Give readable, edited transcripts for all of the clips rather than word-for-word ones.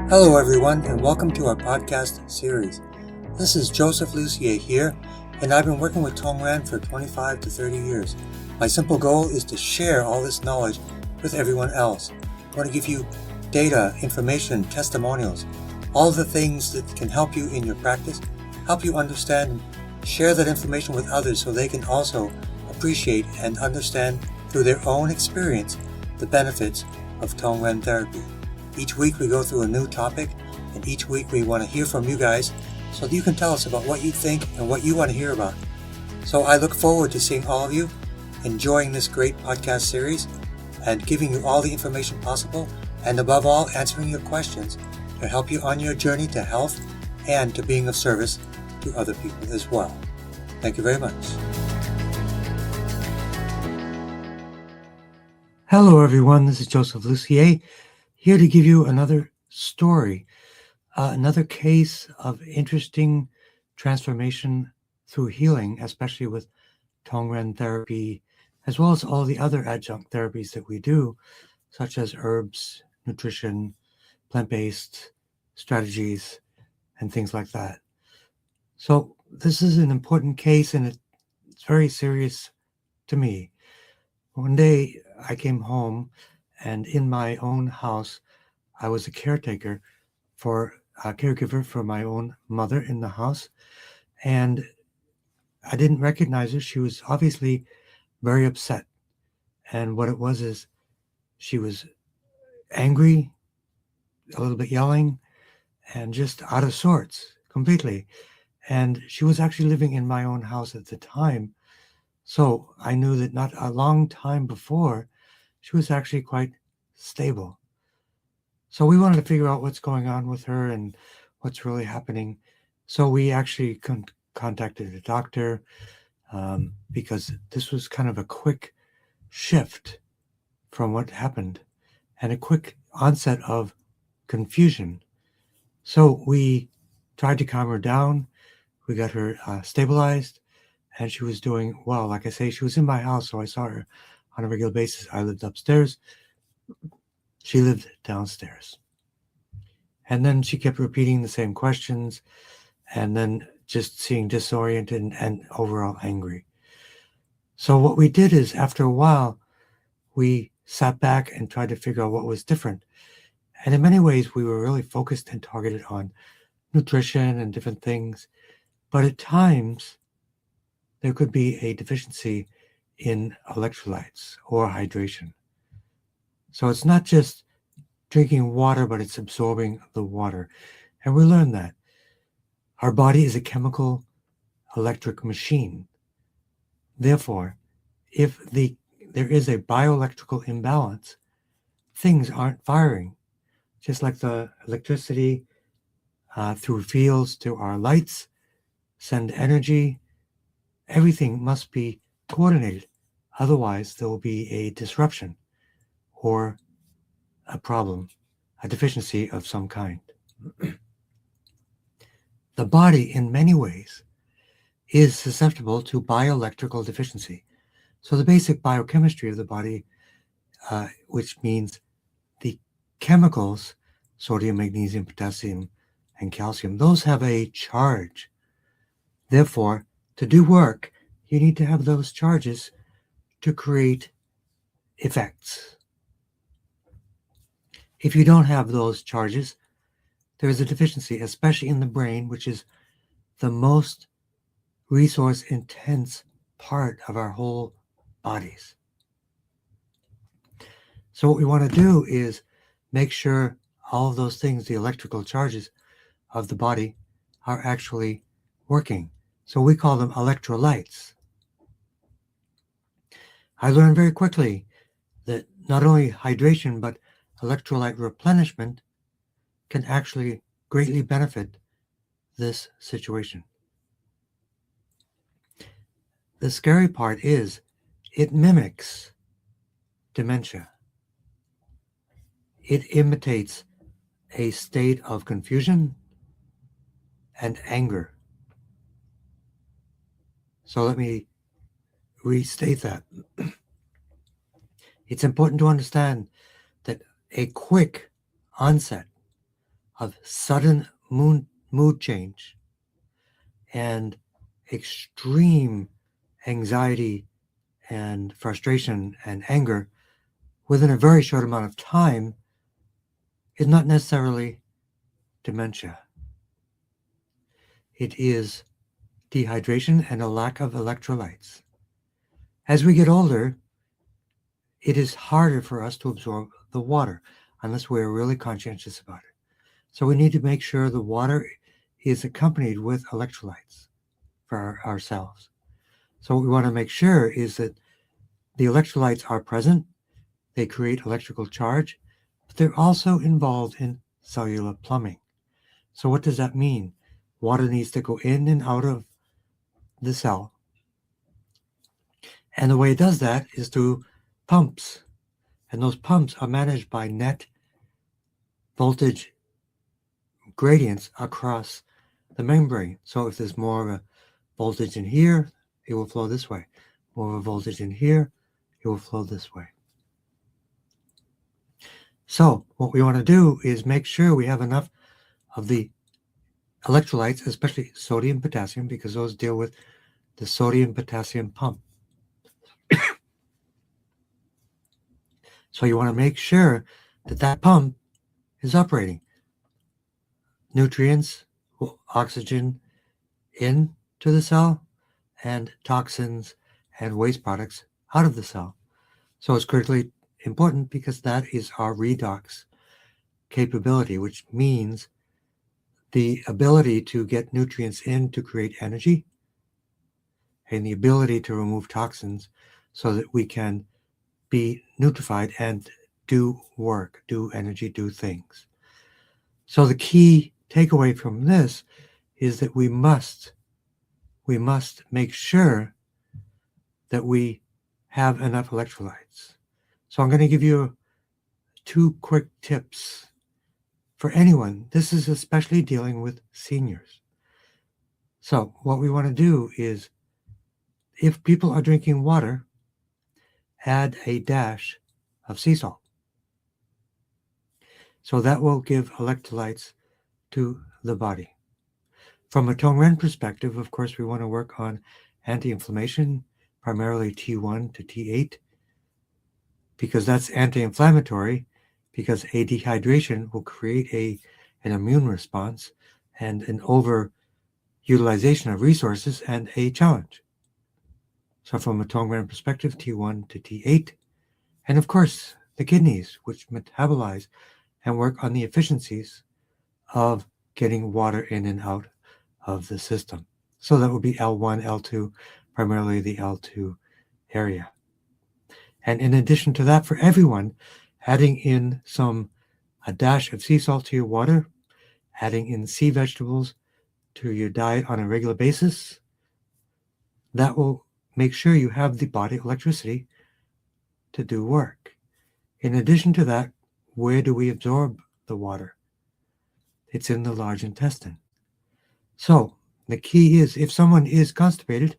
Hello everyone, and welcome to our podcast series. This is Joseph Lucier here, and I've been working with Tongren for 25 to 30 years. My simple goal is to share all this knowledge with everyone else. I want to give you data, information, testimonials, all the things that can help you in your practice, help you understand and share that information with others so they can also appreciate and understand through their own experience the benefits of Tongren therapy. Each week we go through a new topic, and each week we want to hear from you guys so that you can tell us about what you think and what you want to hear about. So I look forward to seeing all of you, enjoying this great podcast series, and giving you all the information possible, and above all, answering your questions to help you on your journey to health and to being of service to other people as well. Thank you very much. Hello everyone, this is Joseph Lucier, here to give you another story, another case of interesting transformation through healing, especially with Tongren therapy, as well as all the other adjunct therapies that we do, such as herbs, nutrition, plant-based strategies, and things like that. So this is an important case, and it's very serious to me. One day I came home, and in my own house, I was a caregiver for my own mother in the house, and I didn't recognize her. She was obviously very upset, and what it was is she was angry, a little bit yelling, and just out of sorts completely. And she was actually living in my own house at the time, so I knew that not a long time before, she was actually quite stable. So we wanted to figure out what's going on with her and what's really happening. So we actually contacted a doctor because this was kind of a quick shift from what happened and a quick onset of confusion. So we tried to calm her down. We got her stabilized, and she was doing well. Like I say, she was in my house, so I saw her on a regular basis. I lived upstairs. She lived downstairs. And then she kept repeating the same questions, and then just seeing disoriented and overall angry. So what we did is, after a while, we sat back and tried to figure out what was different. And in many ways, we were really focused and targeted on nutrition and different things. But at times, there could be a deficiency in electrolytes or hydration. So it's not just drinking water, but it's absorbing the water. And we learned that our body is a chemical electric machine. Therefore, if there is a bioelectrical imbalance, things aren't firing. Just like the electricity through fields to our lights send energy, everything must be coordinated. Otherwise, there will be a disruption or a problem, a deficiency of some kind. The body, in many ways, is susceptible to bioelectrical deficiency. So the basic biochemistry of the body, which means the chemicals, sodium, magnesium, potassium, and calcium, those have a charge. Therefore, to do work, you need to have those charges to create effects. If you don't have those charges, there is a deficiency, especially in the brain, which is the most resource-intense part of our whole bodies. So what we want to do is make sure all of those things, the electrical charges of the body, are actually working. So we call them electrolytes. I learned very quickly that not only hydration, but electrolyte replenishment can actually greatly benefit this situation. The scary part is it mimics dementia. It imitates a state of confusion and anger. So let me restate that. It's important to understand that a quick onset of sudden mood change and extreme anxiety and frustration and anger within a very short amount of time is not necessarily dementia. It is dehydration and a lack of electrolytes. As we get older, it is harder for us to absorb the water unless we're really conscientious about it. So we need to make sure the water is accompanied with electrolytes for ourselves. So what we want to make sure is that the electrolytes are present, they create electrical charge, but they're also involved in cellular plumbing. So what does that mean? Water needs to go in and out of the cell. And the way it does that is through pumps. And those pumps are managed by net voltage gradients across the membrane. So if there's more of a voltage in here, it will flow this way. More of a voltage in here, it will flow this way. So what we want to do is make sure we have enough of the electrolytes, especially sodium-potassium, because those deal with the sodium-potassium pump. So you want to make sure that that pump is operating. Nutrients, oxygen into the cell, and toxins and waste products out of the cell. So it's critically important because that is our redox capability, which means the ability to get nutrients in to create energy and the ability to remove toxins so that we can be nutrified and do work, do energy, do things. So the key takeaway from this is that we must make sure that we have enough electrolytes. So I'm going to give you 2 quick tips for anyone. This is especially dealing with seniors. So what we want to do is, if people are drinking water, add a dash of sea salt. So that will give electrolytes to the body. From a Tongren perspective, of course, we want to work on anti-inflammation, primarily T1 to T8, because that's anti-inflammatory, because a dehydration will create an immune response and an over-utilization of resources and a challenge. So from a Tongren perspective, T1 to T8, and of course, the kidneys, which metabolize and work on the efficiencies of getting water in and out of the system. So that would be L1, L2, primarily the L2 area. And in addition to that, for everyone, adding in a dash of sea salt to your water, adding in sea vegetables to your diet on a regular basis, that will make sure you have the body electricity to do work. In addition to that, where do we absorb the water? It's in the large intestine. So the key is, if someone is constipated,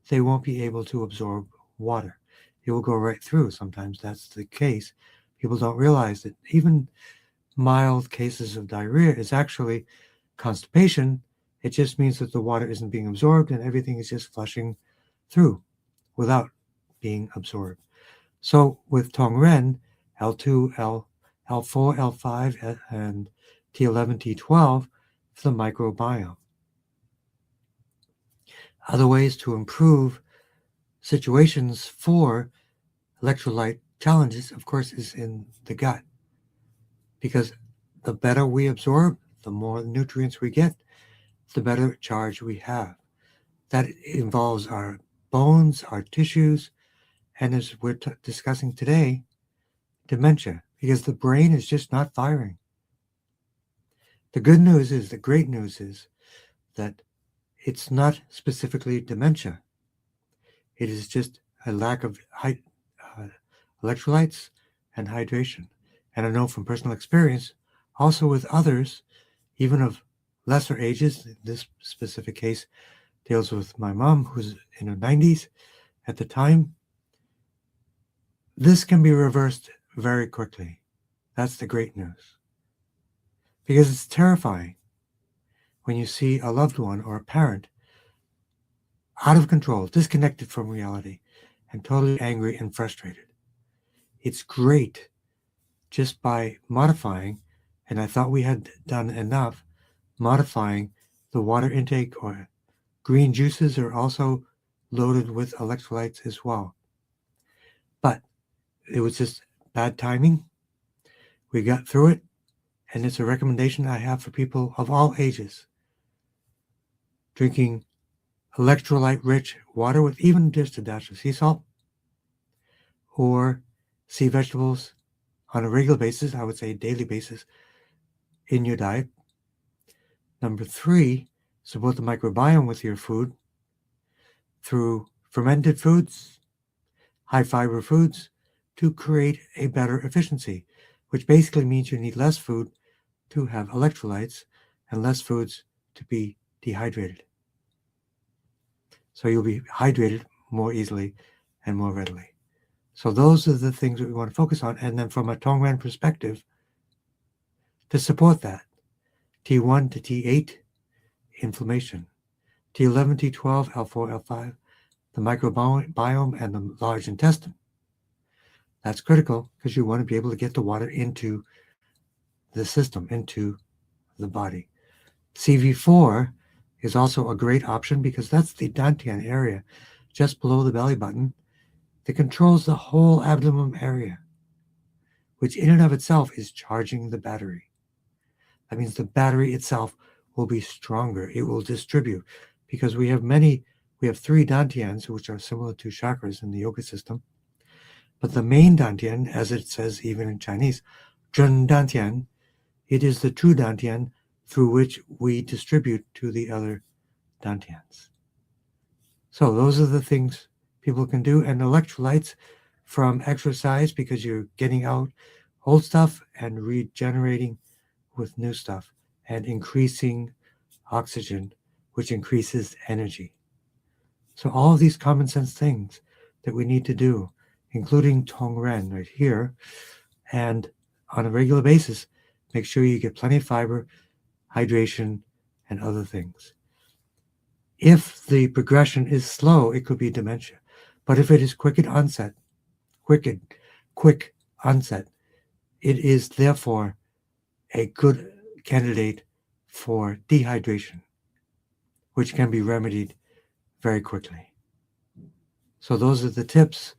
they won't be able to absorb water. It will go right through. Sometimes that's the case. People don't realize that even mild cases of diarrhea is actually constipation. It just means that the water isn't being absorbed and everything is just flushing through without being absorbed. So with Tongren, L2, L4, L5, and T11, T12 for the microbiome. Other ways to improve situations for electrolyte challenges, of course, is in the gut. Because the better we absorb, the more nutrients we get, the better charge we have. That involves our bones, our tissues, and as we're discussing today, dementia, because the brain is just not firing. The great news is that it's not specifically dementia. It is just a lack of electrolytes and hydration. And I know from personal experience, also with others, even of lesser ages, this specific case deals with my mom, who's in her 90s at the time. This can be reversed very quickly. That's the great news. because it's terrifying when you see a loved one or a parent out of control, disconnected from reality, and totally angry and frustrated. It's great just by modifying, and I thought we had done enough, modifying the water intake, or green juices are also loaded with electrolytes as well. But it was just bad timing. We got through it, and it's a recommendation I have for people of all ages. Drinking electrolyte-rich water with even just a dash of sea salt, or sea vegetables on a regular basis, I would say daily basis, in your diet. Number 3, support the microbiome with your food through fermented foods, high fiber foods, to create a better efficiency, which basically means you need less food to have electrolytes and less foods to be dehydrated. So you'll be hydrated more easily and more readily. So those are the things that we want to focus on. And then from a Tongren perspective, to support that, T1 to T8, inflammation. T11, T12, L4, L5, the microbiome and the large intestine. That's critical because you want to be able to get the water into the system, into the body. CV4 is also a great option because that's the dantian area just below the belly button that controls the whole abdomen area, which in and of itself is charging the battery. That means the battery itself will be stronger. It will distribute because we have 3 dantians, which are similar to chakras in the yoga system. But the main dantian, as it says even in Chinese, Zhen dantian, it is the true dantian through which we distribute to the other dantians. So those are the things people can do. And electrolytes from exercise, because you're getting out old stuff and regenerating with new stuff, and increasing oxygen, which increases energy. So all of these common sense things that we need to do, including Tongren right here, and on a regular basis, make sure you get plenty of fiber, hydration, and other things. If the progression is slow, it could be dementia. But if it is quick onset, it is therefore a good candidate for dehydration, which can be remedied very quickly. So those are the tips.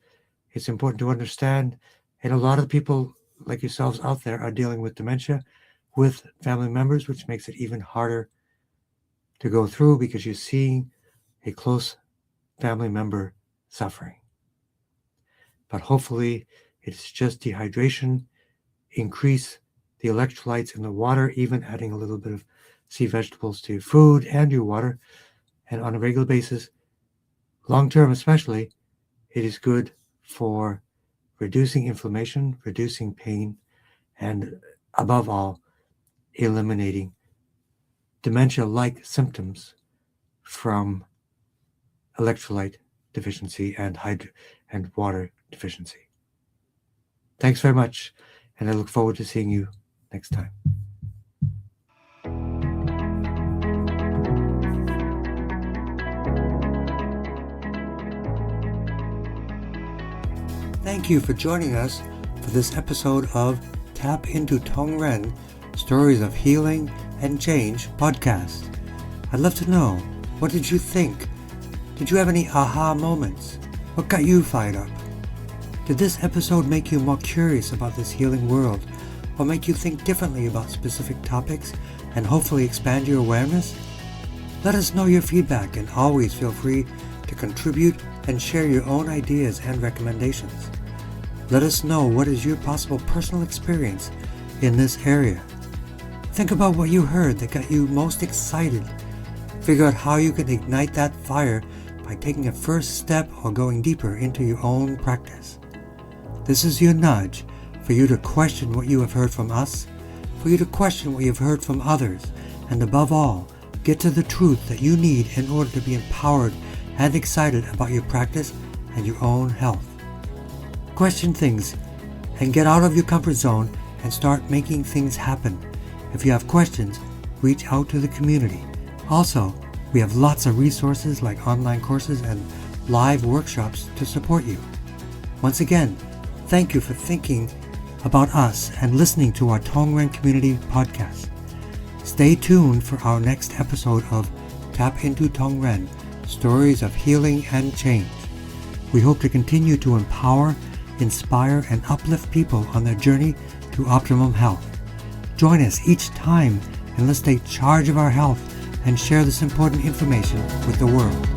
It's important to understand. And a lot of people like yourselves out there are dealing with dementia with family members, which makes it even harder to go through because you're seeing a close family member suffering. But hopefully it's just dehydration. Increase the electrolytes in the water, even adding a little bit of sea vegetables to your food and your water. And on a regular basis, long term especially, it is good for reducing inflammation, reducing pain, and above all, eliminating dementia-like symptoms from electrolyte deficiency and water deficiency. Thanks very much, and I look forward to seeing you next time. Thank you for joining us for this episode of Tap into Tongren, Stories of Healing and Change podcast. I'd love to know, what did you think? Did you have any aha moments? What got you fired up? Did this episode make you more curious about this healing world, or make you think differently about specific topics and hopefully expand your awareness? Let us know your feedback, and always feel free to contribute and share your own ideas and recommendations. Let us know what is your possible personal experience in this area. Think about what you heard that got you most excited. Figure out how you can ignite that fire by taking a first step or going deeper into your own practice. This is your nudge for you to question what you have heard from us, for you to question what you've heard from others, and above all, get to the truth that you need in order to be empowered and excited about your practice and your own health. Question things and get out of your comfort zone and start making things happen. If you have questions, reach out to the community. Also, we have lots of resources like online courses and live workshops to support you. Once again, thank you for thinking about us and listening to our Tongren Community Podcast. Stay tuned for our next episode of Tap Into Tongren, Stories of Healing and Change. We hope to continue to empower, inspire, and uplift people on their journey to optimum health. Join us each time and let's take charge of our health and share this important information with the world.